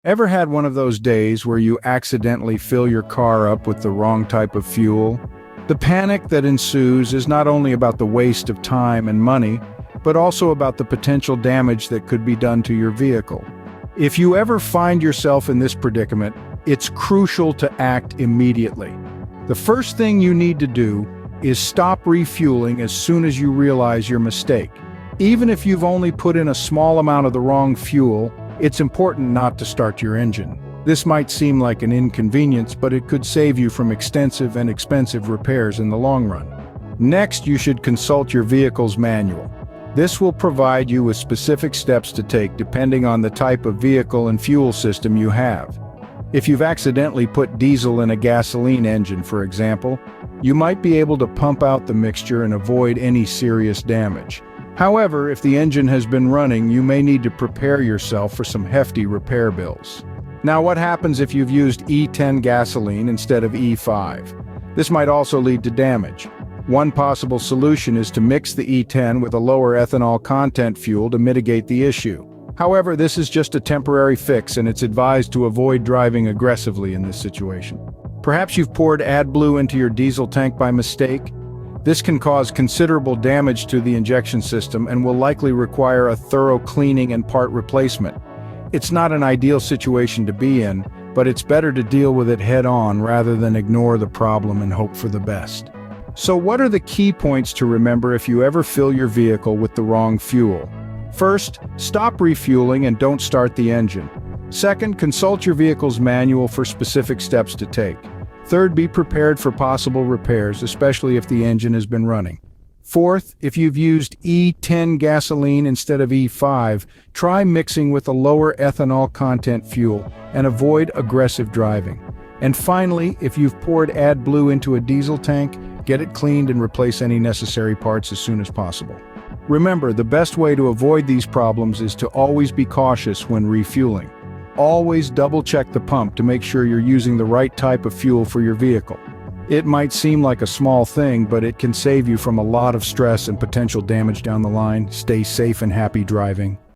Ever had one of those days where you accidentally fill your car up with the wrong type of fuel? The panic that ensues is not only about the waste of time and money, but also about the potential damage that could be done to your vehicle. If you ever find yourself in this predicament, it's crucial to act immediately. The first thing you need to do is stop refueling as soon as you realize your mistake. Even if you've only put in a small amount of the wrong fuel, it's important not to start your engine. This might seem like an inconvenience, but it could save you from extensive and expensive repairs in the long run. Next, you should consult your vehicle's manual. This will provide you with specific steps to take depending on the type of vehicle and fuel system you have. If you've accidentally put diesel in a gasoline engine, for example, you might be able to pump out the mixture and avoid any serious damage. However, if the engine has been running, you may need to prepare yourself for some hefty repair bills. Now, what happens if you've used E10 gasoline instead of E5? This might also lead to damage. One possible solution is to mix the E10 with a lower ethanol content fuel to mitigate the issue. However, this is just a temporary fix, and it's advised to avoid driving aggressively in this situation. Perhaps you've poured AdBlue into your diesel tank by mistake. This can cause considerable damage to the injection system and will likely require a thorough cleaning and part replacement. It's not an ideal situation to be in, but it's better to deal with it head-on rather than ignore the problem and hope for the best. So what are the key points to remember if you ever fill your vehicle with the wrong fuel? First, stop refueling and don't start the engine. Second, consult your vehicle's manual for specific steps to take. Third, be prepared for possible repairs, especially if the engine has been running. Fourth, if you've used E10 gasoline instead of E5, try mixing with a lower ethanol content fuel and avoid aggressive driving. And finally, if you've poured AdBlue into a diesel tank, get it cleaned and replace any necessary parts as soon as possible. Remember, the best way to avoid these problems is to always be cautious when refueling. Always double-check the pump to make sure you're using the right type of fuel for your vehicle. It might seem like a small thing, but it can save you from a lot of stress and potential damage down the line. Stay safe and happy driving.